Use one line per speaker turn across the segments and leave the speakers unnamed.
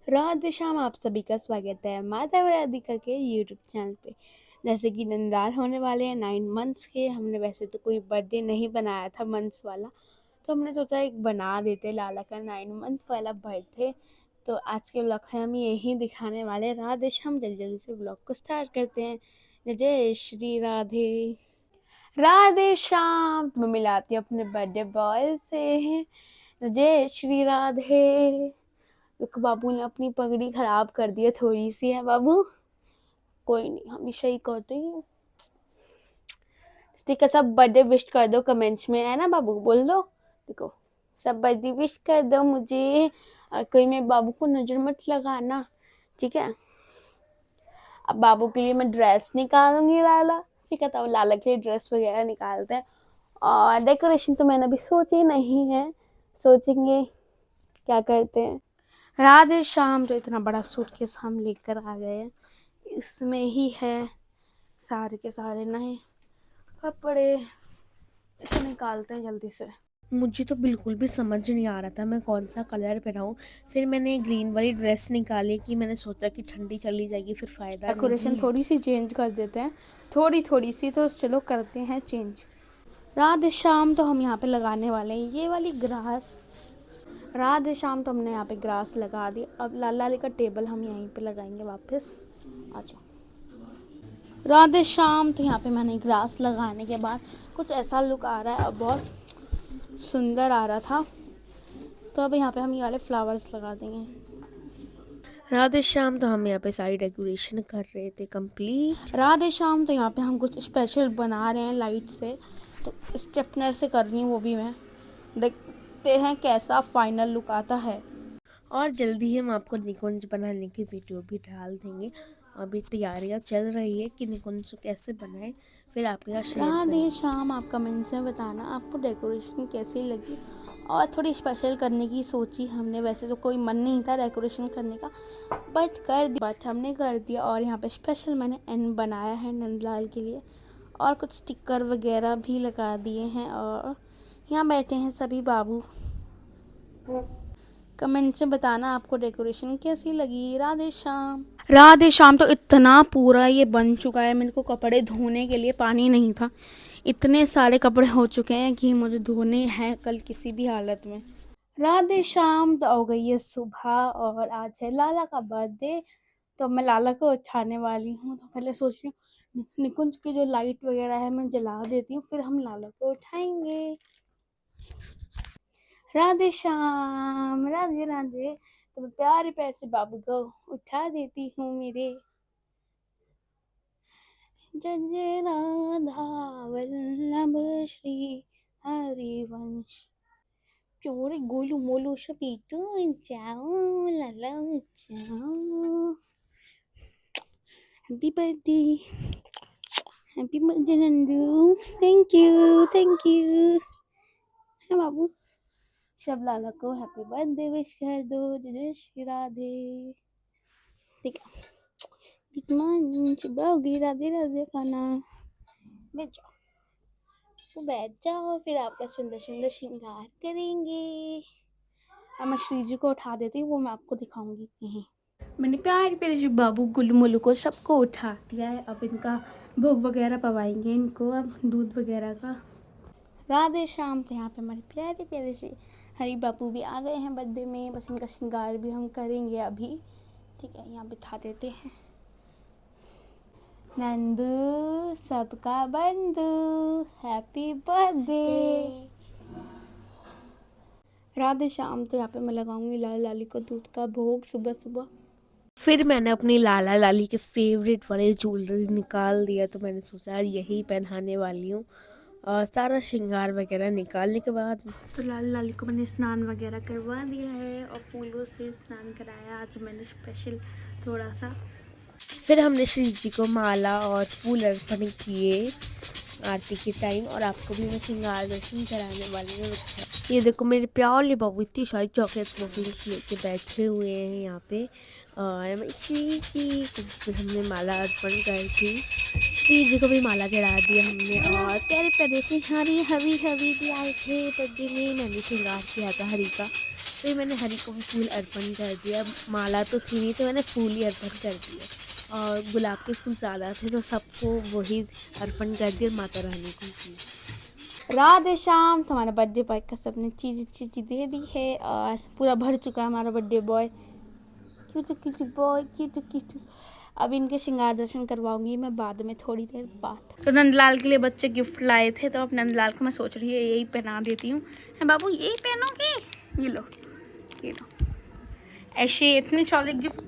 राधे श्याम, आप सभी का स्वागत है माता और राधिका के यूट्यूब चैनल पे। जैसे कि नंदाल होने वाले हैं 9 मंथ्स के। हमने वैसे तो कोई बर्थडे नहीं बनाया था मंथ्स वाला, तो हमने सोचा एक बना देते लाला का 9 मंथ वाला बर्थडे। तो आज के ब्लॉग में हम यही दिखाने वाले हैं। राधे श्याम, जल्दी जल्दी से ब्लॉग को स्टार्ट करते हैं। जय श्री राधे। राधे श्याम, मैं मिलाती हूँ अपने बर्थडे बॉय से। जय श्री राधे। एक बाबू ने अपनी पगड़ी खराब कर दी है, थोड़ी सी है बाबू, कोई नहीं, हमेशा ही कहते हैं। ठीक है, सब बर्थडे विश कर दो कमेंट्स में, है ना बाबू, बोल दो। देखो, सब बर्थडे विश कर दो मुझे, और कोई में बाबू को नजर मत लगाना, ठीक है। अब बाबू के लिए मैं ड्रेस निकालूंगी लाला, ठीक है। तो लाला के लिए ड्रेस वगैरह निकालते हैं। और डेकोरेशन तो मैंने अभी सोची नहीं है, सोचेंगे क्या करते हैं। राधे श्याम, तो इतना बड़ा सूटकेस हम लेकर आ गए हैं। इसमें ही है सारे के सारे नए कपड़े। इसे निकालते हैं जल्दी से। मुझे तो बिल्कुल भी समझ नहीं आ रहा था मैं कौन सा कलर पहनाऊँ। फिर मैंने ग्रीन वाली ड्रेस निकाली कि मैंने सोचा कि ठंडी चली जाएगी, फिर फ़ायदा नहीं है। डेकोरेशन थोड़ी सी चेंज कर देते हैं, थोड़ी सी तो चलो करते हैं चेंज। राधे श्याम, तो हम यहाँ पे लगाने वाले हैं ये वाली ग्रास। राधे श्याम, तो हमने यहाँ पे ग्रास लगा दी। अब लाला वाली का टेबल हम यहीं पे लगाएंगे वापस। आ जाओ। राधे श्याम, तो यहाँ पे मैंने ग्रास लगाने के बाद कुछ ऐसा लुक आ रहा है, अब बहुत सुंदर आ रहा था, तो अब यहाँ पे हम ये वाले फ्लावर्स लगा देंगे। राधे श्याम, तो हम यहाँ पे सारी डेकोरेशन कर रहे थे कंप्लीट। राधे श्याम, तो यहाँ पे हम कुछ स्पेशल बना रहे हैं लाइट से, तो स्टेपनर से कर रही हूँ वो भी मैं। देखते हैं कैसा फाइनल लुक आता है। और जल्दी हम आपको निकुंज बनाने की वीडियो भी डाल देंगे। अभी तैयारियां चल रही है कि निकुंज कैसे बनाए, फिर आपके साथ शेयर करेंगे। राधे श्याम, आप कमेंट्स में बताना आपको डेकोरेशन कैसी लगी, और थोड़ी स्पेशल करने की सोची हमने। वैसे तो कोई मन नहीं था डेकोरेशन करने का, बट हमने कर दिया। और यहाँ पे स्पेशल मैंने एन बनाया है नंदलाल के लिए, और कुछ स्टिकर वगैरह भी लगा दिए हैं। और यहाँ बैठे हैं सभी बाबू। कमेंट से बताना आपको डेकोरेशन कैसी लगी। राधे श्याम। राधे श्याम, तो इतना पूरा ये बन चुका है। मेरे को कपड़े धोने के लिए पानी नहीं था, इतने सारे कपड़े हो चुके हैं कि मुझे धोने हैं कल किसी भी हालत में। राधे श्याम, तो हो गई है सुबह, और आज है लाला का बर्थडे। तो मैं लाला को उठाने वाली हूँ, तो पहले सोच रही हूँ निकुंज की जो लाइट वगैरह है मैं जला देती हूँ, फिर हम लाला को उठाएंगे। राधे श्याम, राधे राधे। तो मैं प्यारे प्यार से बाबू को उठा देती हूँ मेरे। जय जय राधा वल्लभ श्री हरिवंश। प्योरे गोलू मोलू सभी तो जाओ लाला जाओ। Happy birthday, happy birthday Nandu. Thank you है बाबू। सब लाला को हैप्पी बर्थडे विश कर दो। जय श्री राधे। ठीक है, गुड मॉर्निंग। सुबह होगी, राधे राधे खाना। बैठ जाओ, तो बैठ जाओ, फिर आपका सुंदर सुंदर श्रृंगार करेंगे। अब मैं श्री जी को उठा देती हूँ, वो मैं आपको दिखाऊंगी यहीं। मैंने प्यार प्यारे से बाबू गुल्लू मुल्लू को सबको उठा दिया है। अब इनका भोग वगैरह पवाएंगे इनको, अब दूध वगैरह का। राधे श्याम, तो यहाँ पे हमारे प्यारे प्यारे से हरी बापू भी आ गए हैं बर्थडे में। बस इनका श्रृंगार भी हम करेंगे अभी, ठीक है। यहाँ बिठा देते हैं। नंदू सबका बंधु, हैप्पी बर्थडे। राधे श्याम, तो यहाँ पे मैं लगाऊंगी लाला लाली को दूध का भोग सुबह सुबह। फिर मैंने अपनी लाला लाली के फेवरेट वाले ज्वेलरी निकाल दिया, तो मैंने सोचा यही पहनाने वाली हूँ। और सारा श्रृंगार वगैरह निकालने के बाद तो लाला लाली को मैंने स्नान वगैरह करवा दिया है, और फूलों से स्नान कराया आज मैंने स्पेशल थोड़ा सा। फिर हमने श्री जी को माला और फूल अर्पण किए आरती के टाइम। और आपको भी मैं श्रृंगार दर्शन कराने वाली हूँ। ये देखो मेरे प्यारे बाबू इतनी सारी चॉकलेट्स वॉकलेट्स लेके बैठे हुए हैं यहाँ पे। और फिर हमने माला अर्पण करी थी श्री जी को भी माला चढ़ा दिया हमने और प्यारे प्यारे से हरी हवी हवी भी आए थे बर्थडे में। मैंने श्रृंगार किया था हरी का, फिर मैंने हरी को भी फूल अर्पण कर दिया। माला तो थी नहीं तो मैंने फूल ही अर्पण कर दिया और गुलाब के फूल ज़्यादा थे तो सबको वही अर्पण कर दिया माता रानी को। राधे श्याम, तुम्हारा बर्थडे बॉय का सबने चीज़ दे दी है और पूरा भर चुका है हमारा birthday boy. Cute boy cute. अब इनके श्रृंगार दर्शन करवाऊंगी मैं बाद में थोड़ी देर बाद। तो नंदलाल के लिए बच्चे गिफ्ट लाए थे तो अब नंदलाल को मैं सोच रही हूँ यही पहना देती हूँ। बाबू यही पहनोगे, ये लो ये लो, ऐसे इतने सारे गिफ्ट।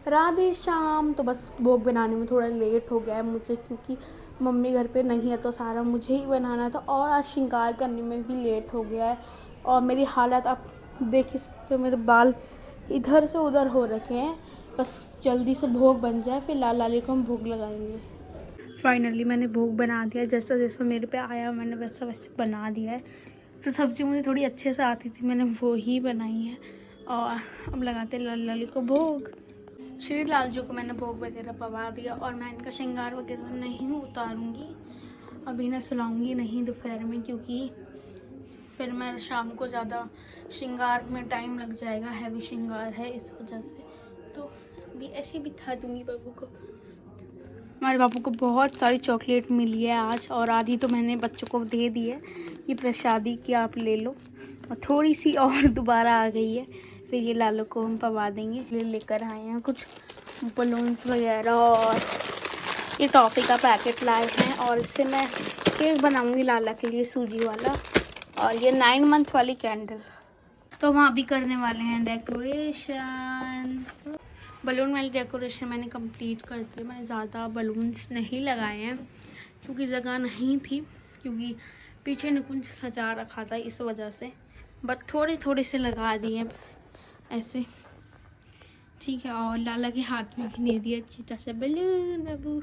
राधे श्याम। तो बस भोग बनाने में थोड़ा लेट हो गया है मुझे क्योंकि मम्मी घर पे नहीं है तो सारा मुझे ही बनाना था और आज श्रृंगार करने में भी लेट हो गया है और मेरी हालत आप देख ही सकते हो, मेरे बाल इधर से उधर हो रखे हैं। बस जल्दी से भोग बन जाए फिर लाल लाली को हम भोग लगाएंगे। फाइनली मैंने भोग बना दिया, जैसा जैसा मेरे पे आया मैंने वैसा वैसे बना दिया है। तो सब्ज़ी मुझे थोड़ी अच्छे से आती थी, मैंने वो ही बनाई है और अब लगाते लाल लाली को भोग। श्री लाल जी को मैंने भोग वगैरह पवा दिया और मैं इनका श्रृंगार वगैरह नहीं उतारूँगी, अभी ना सुलाऊँगी नहीं दोपहर में क्योंकि फिर मैं शाम को ज़्यादा श्रृंगार में टाइम लग जाएगा, हैवी श्रृंगार है इस वजह से। तो भी ऐसे बिठा दूँगी बाबू को। हमारे बाबू को बहुत सारी चॉकलेट मिली है आज और आधी तो मैंने बच्चों को दे दी है, ये प्रसादी की आप ले लो, और थोड़ी सी और दोबारा आ गई है। फिर ये लालू को हम पवा देंगे। लेकर आए हैं कुछ बलून्स वगैरह और ये टॉफ़ी का पैकेट लाए हैं और इससे मैं केक बनाऊंगी लाला के लिए, सूजी वाला, और ये 9 मंथ वाली कैंडल। तो वहाँ भी करने वाले हैं डेकोरेशन। बलून वाली डेकोरेशन मैंने कंप्लीट कर दी। मैंने ज़्यादा बलून्स नहीं लगाए हैं क्योंकि जगह नहीं थी, क्योंकि पीछे निकुंज सजा रखा था इस वजह से, बट थोड़े थोड़े से लगा दिए ऐसे, ठीक है। और लाला के हाथ में भी दे दिया छोटा सा बलून बाबू।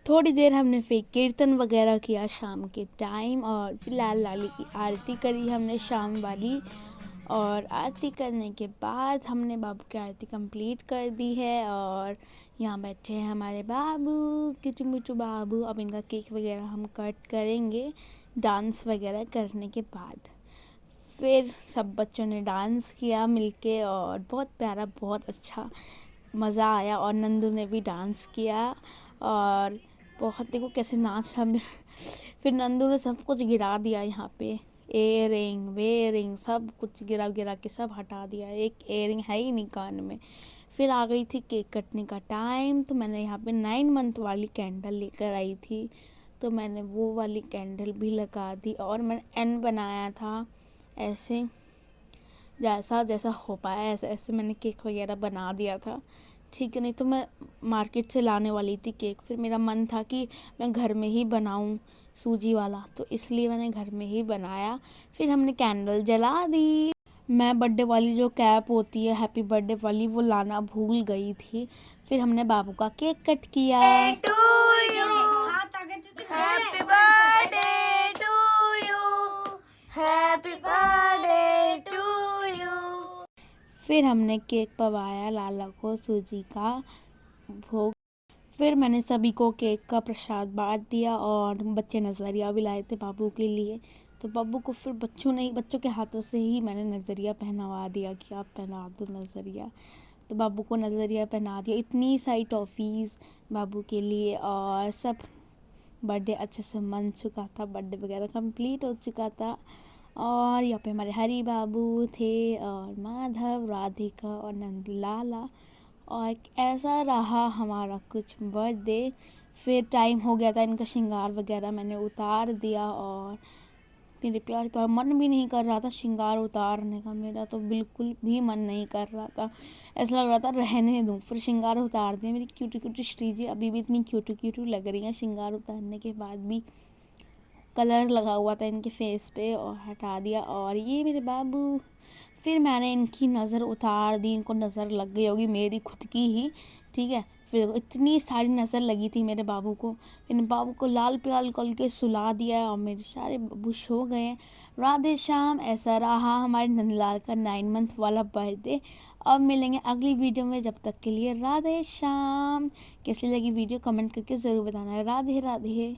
थोड़ी देर हमने फिर कीर्तन वगैरह किया शाम के टाइम और फिर लाल लाली की आरती करी हमने शाम वाली, और आरती करने के बाद हमने बाबू की आरती कंप्लीट कर दी है। और यहाँ बैठे हैं हमारे बाबू, किचू मिचू बाबू। अब इनका केक वगैरह हम कट करेंगे डांस वगैरह करने के बाद। फिर सब बच्चों ने डांस किया मिलके और बहुत प्यारा, बहुत अच्छा मज़ा आया। और नंदू ने भी डांस किया और बहुत, देखो कैसे नाच रहा। फिर नंदू ने सब कुछ गिरा दिया यहाँ पे, एयरिंग वेयरिंग सब कुछ गिरा गिरा के सब हटा दिया, एक एयरिंग है ही नहीं कान में। फिर आ गई थी केक कटने का टाइम, तो मैंने यहाँ पे 9 मंथ वाली कैंडल लेकर आई थी, तो मैंने वो वाली कैंडल भी लगा दी और मैंने एन बनाया था ऐसे, जैसा जैसा हो पाया ऐसे ऐसे मैंने केक वगैरह बना दिया था, ठीक है। नहीं तो मैं मार्केट से लाने वाली थी केक, फिर मेरा मन था कि मैं घर में ही बनाऊं सूजी वाला, तो इसलिए मैंने घर में ही बनाया। फिर हमने कैंडल जला दी। मैं बर्थडे वाली जो कैप होती है हैप्पी बर्थडे वाली वो लाना भूल गई थी। फिर हमने बाबू का केक कट किया। Happy birthday to you, happy birthday to you. फिर हमने केक पवाया लाला को सूजी का भोग। फिर मैंने सभी को केक का प्रसाद बांट दिया और बच्चे नज़रिया भी लाए थे बाबू के लिए, तो बाबू को फिर बच्चों के हाथों से ही मैंने नज़रिया पहनावा दिया कि आप पहना दो नज़रिया। तो बाबू को नज़रिया पहना दिया। इतनी सारी टॉफ़ीज़ बाबू के लिए और सब। बर्थडे अच्छे से मन चुका था, बर्थडे वगैरह कंप्लीट हो चुका था। और यहाँ पे हमारे हरी बाबू थे और माधव, राधिका और नंदलाला, और ऐसा रहा हमारा कुछ बर्थडे। फिर टाइम हो गया था इनका श्रृंगार वगैरह मैंने उतार दिया और मेरे प्यार पर मन भी नहीं कर रहा था श्रृंगार उतारने का, मेरा तो बिल्कुल भी मन नहीं कर रहा था, ऐसा लग रहा था रहने दूँ। फिर श्रृंगार उतार दिया। मेरी क्यूटी क्यूटी श्री जी अभी भी इतनी क्यूटी लग रही हैं श्रृंगार उतारने के बाद भी। कलर लगा हुआ था इनके फेस पे और हटा दिया। और ये मेरे बाबू। फिर मैंने इनकी नज़र उतार दी, इनको नज़र लग गई होगी मेरी खुद की ही, ठीक है। फिर इतनी सारी नज़र लगी थी मेरे बाबू को, मैंने बाबू को लाल पिलाल कर के सुला दिया और मेरे सारे बाबू सो गए हैं। राधे श्याम। ऐसा रहा हमारे नंदलाल का 9 मंथ वाला बर्थडे। अब मिलेंगे अगली वीडियो में, जब तक के लिए राधे श्याम। कैसी लगी वीडियो कमेंट करके ज़रूर बताना। राधे राधे।